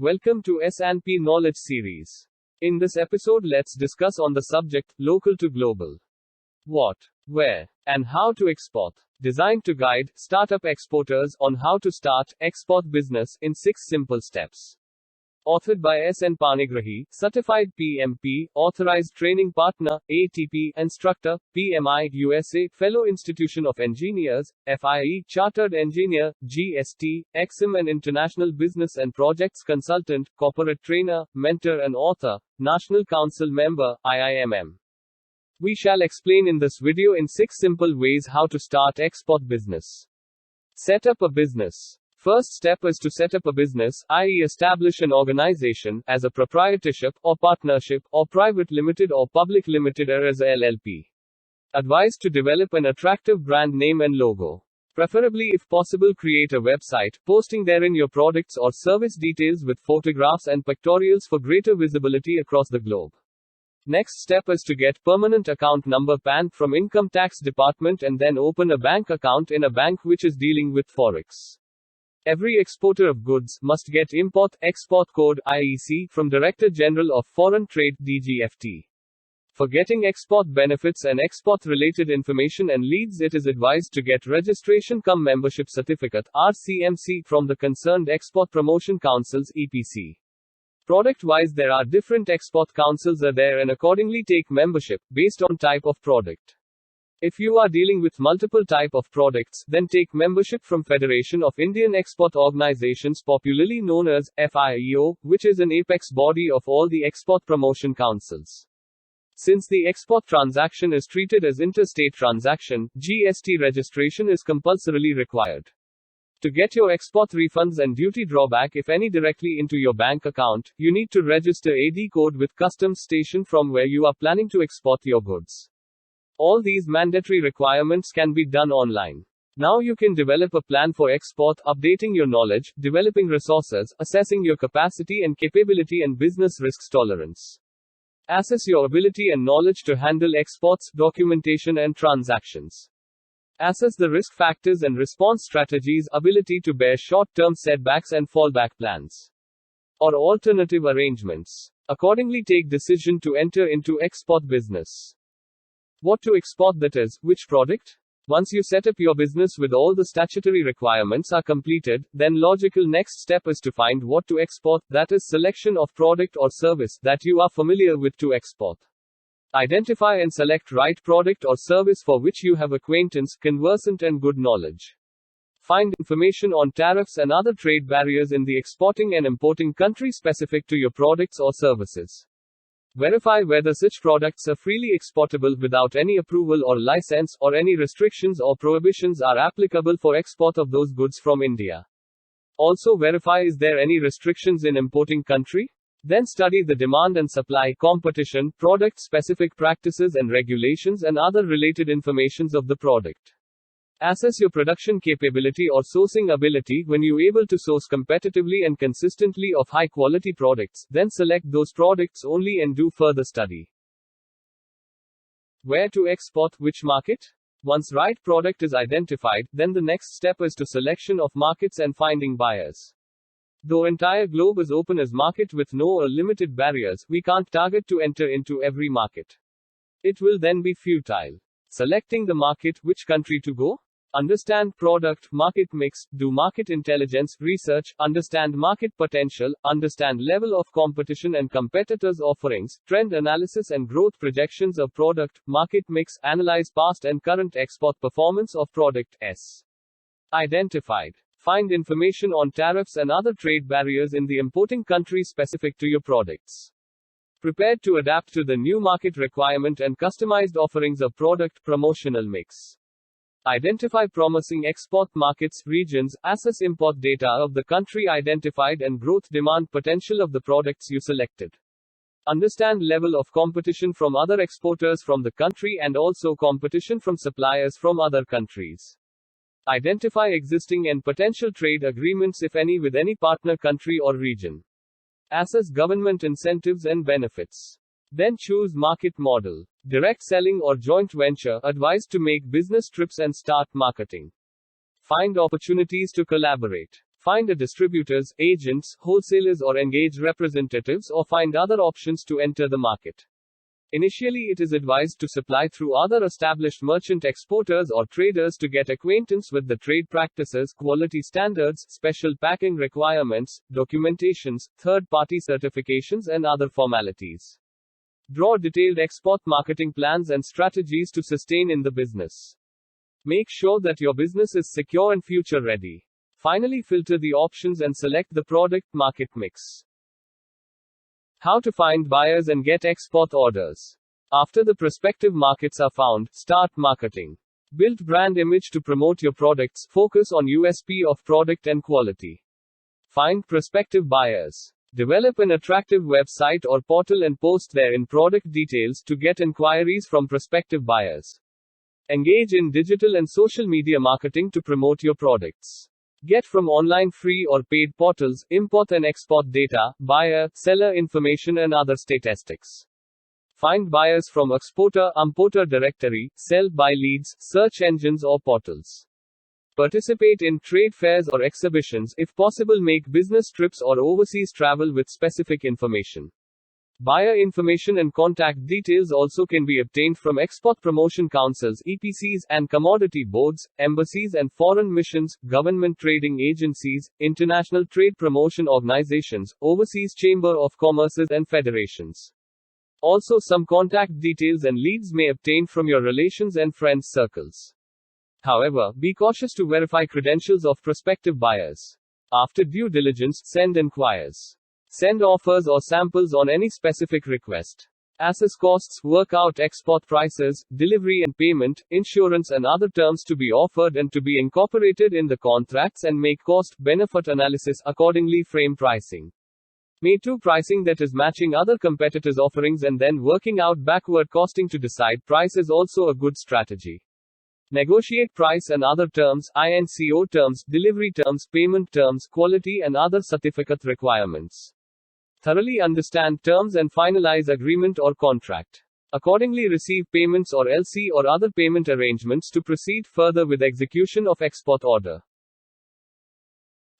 Welcome to S&P Knowledge Series. In this episode, let's discuss on the subject, local to global. What, where, and how to export. Designed to guide startup exporters on how to start export business in 6 simple steps. Authored by S. N. Panigrahi, Certified PMP, Authorized Training Partner, ATP, Instructor, PMI, USA, Fellow Institution of Engineers, FIE, Chartered Engineer, GST, XM and International Business and Projects Consultant, Corporate Trainer, Mentor and Author, National Council Member, IIMM. We shall explain in this video in 6 simple ways how to start export business. Set up a business. First step is to set up a business, i.e. establish an organization, as a proprietorship, or partnership, or private limited or public limited or as a LLP. Advised to develop an attractive brand name and logo. Preferably if possible create a website, posting therein your products or service details with photographs and pictorials for greater visibility across the globe. Next step is to get permanent account number PAN from Income Tax Department and then open a bank account in a bank which is dealing with Forex. Every exporter of goods must get Import-Export Code (IEC) from Director General of Foreign Trade (DGFT). For getting export benefits and export-related information and leads, it is advised to get Registration-cum-Membership Certificate (RCMC) from the concerned Export Promotion Councils (EPC). Product-wise, there are different export councils are there and accordingly take membership based on type of product. If you are dealing with multiple type of products, then take membership from Federation of Indian Export Organizations, popularly known as FIEO, which is an apex body of all the export promotion councils. Since the export transaction is treated as interstate transaction, GST registration is compulsorily required. To get your export refunds and duty drawback if any directly into your bank account, you need to register AD code with customs station from where you are planning to export your goods. All these mandatory requirements can be done online. Now you can develop a plan for export, updating your knowledge, developing resources, assessing your capacity and capability and business risks tolerance. Assess your ability and knowledge to handle exports, documentation and transactions. Assess the risk factors and response strategies, ability to bear short-term setbacks and fallback plans or alternative arrangements. Accordingly take decision to enter into export business. What to export, that is, which product? Once you set up your business with all the statutory requirements are completed, then logical next step is to find what to export, that is selection of product or service that you are familiar with to export. Identify and select right product or service for which you have acquaintance, conversant and good knowledge. Find information on tariffs and other trade barriers in the exporting and importing country specific to your products or services. Verify whether such products are freely exportable without any approval or license, or any restrictions or prohibitions are applicable for export of those goods from India. Also verify is there any restrictions in importing country? Then study the demand and supply, competition, product-specific practices and regulations and other related informations of the product. Assess your production capability or sourcing ability. When you able to source competitively and consistently of high quality products, then select those products only and do further study. Where to export, which market? Once right product is identified, then the next step is to selection of markets and finding buyers. Though entire globe is open as market with no or limited barriers, we can't target to enter into every market. It will then be futile. Selecting the market, which country to go? Understand product, market mix, do market intelligence, research, understand market potential, understand level of competition and competitors' offerings, trend analysis and growth projections of product, market mix, analyze past and current export performance of product S. Identified. Find information on tariffs and other trade barriers in the importing country specific to your products. Prepared to adapt to the new market requirement and customized offerings of product, promotional mix. Identify promising export markets, regions, assess import data of the country identified and growth demand potential of the products you selected. Understand level of competition from other exporters from the country and also competition from suppliers from other countries. Identify existing and potential trade agreements if any with any partner country or region. Assess government incentives and benefits. Then choose market model. Direct selling or joint venture, advised to make business trips and start marketing. Find opportunities to collaborate. find a distributors, agents, wholesalers or engage representatives or find other options to enter the market. Initially, it is advised to supply through other established merchant exporters or traders to get acquaintance with the trade practices, quality standards, special packing requirements, documentations, third-party certifications and other formalities. Draw detailed export marketing plans and strategies to sustain in the business. Make sure that your business is secure and future-ready. Finally, filter the options and select the product market mix. How to find buyers and get export orders. After the prospective markets are found, start marketing. Build brand image to promote your products, focus on USP of product and quality. Find prospective buyers. Develop an attractive website or portal and post therein product details to get inquiries from prospective buyers. Engage in digital and social media marketing to promote your products. Get from online free or paid portals, import and export data, buyer, seller information and other statistics. Find buyers from exporter, importer directory, sell by leads, search engines or portals. Participate in trade fairs or exhibitions, if possible make business trips or overseas travel with specific information. Buyer information and contact details also can be obtained from export promotion councils (EPCs) and commodity boards, embassies and foreign missions, government trading agencies, international trade promotion organizations, overseas chamber of commerces and federations. Also, some contact details and leads may obtain from your relations and friends circles. However, be cautious to verify credentials of prospective buyers. After due diligence, send inquiries. Send offers or samples on any specific request. Assess costs, work out export prices, delivery and payment, insurance and other terms to be offered and to be incorporated in the contracts and make cost-benefit analysis, accordingly frame pricing. May 2 pricing that is matching other competitors' offerings and then working out backward costing to decide price is also a good strategy. Negotiate price and other terms, INCO terms, delivery terms, payment terms, quality and other certificate requirements. Thoroughly understand terms and finalize agreement or contract. Accordingly receive payments or LC or other payment arrangements to proceed further with execution of export order.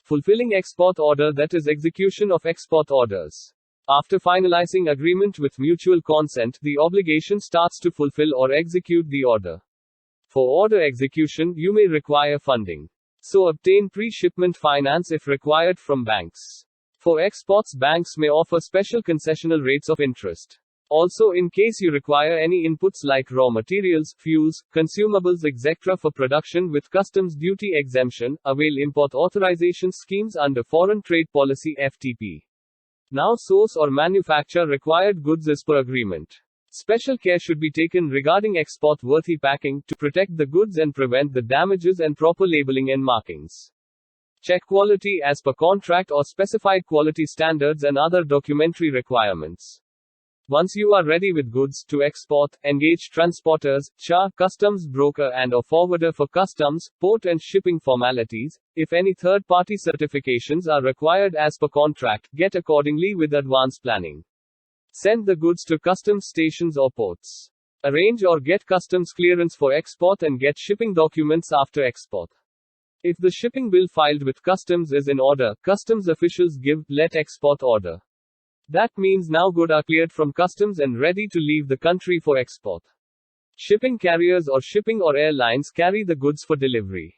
Fulfilling export order, that is execution of export orders. After finalizing agreement with mutual consent, the obligation starts to fulfill or execute the order. For order execution, you may require funding. So obtain pre-shipment finance if required from banks. For exports, banks may offer special concessional rates of interest. Also, in case you require any inputs like raw materials, fuels, consumables, etc. for production with customs duty exemption, avail import authorization schemes under Foreign Trade Policy (FTP). Now source or manufacture required goods as per agreement. Special care should be taken regarding export-worthy packing, to protect the goods and prevent the damages, and proper labeling and markings. Check quality as per contract or specified quality standards and other documentary requirements. Once you are ready with goods to export, engage transporters, customs broker and/or forwarder for customs, port and shipping formalities. If any third-party certifications are required as per contract, get accordingly with advance planning. Send the goods to customs stations or ports. Arrange or get customs clearance for export and get shipping documents after export. If the shipping bill filed with customs is in order, customs officials give let export order. That means now goods are cleared from customs and ready to leave the country for export. Shipping carriers or shipping or airlines carry the goods for delivery.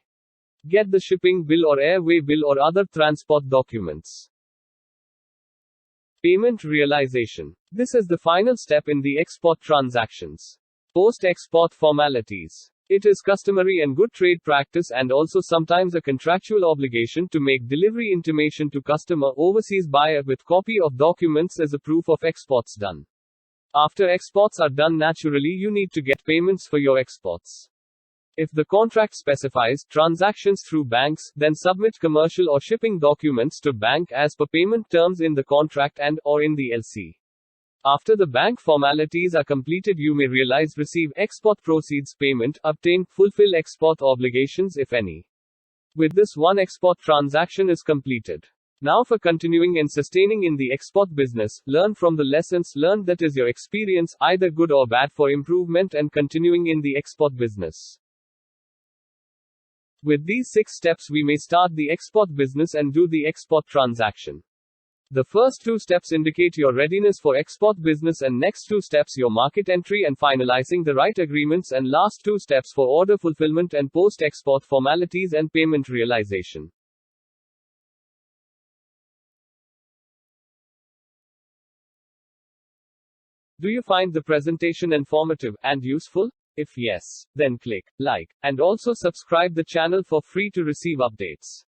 Get the shipping bill or airway bill or other transport documents. Payment realization. This is the final step in the export transactions. Post-export formalities. It is customary and good trade practice and also sometimes a contractual obligation to make delivery intimation to customer overseas buyer with copy of documents as a proof of exports done. After exports are done, naturally you need to get payments for your exports. If the contract specifies transactions through banks, then submit commercial or shipping documents to bank as per payment terms in the contract and/or in the LC. After the bank formalities are completed, you may receive export proceeds payment, obtain, fulfill export obligations if any. With this, one export transaction is completed. Now for continuing and sustaining in the export business, learn from the lessons learned, that is your experience, either good or bad, for improvement and continuing in the export business. With these 6 steps, we may start the export business and do the export transaction. The first 2 steps indicate your readiness for export business, and next 2 steps your market entry and finalizing the right agreements, and last 2 steps for order fulfillment and post-export formalities and payment realization. Do you find the presentation informative and useful? If yes, then click like and also subscribe the channel for free to receive updates.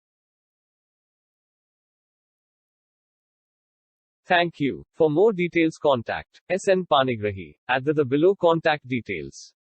Thank you. For more details, contact SN Panigrahi at the below contact details.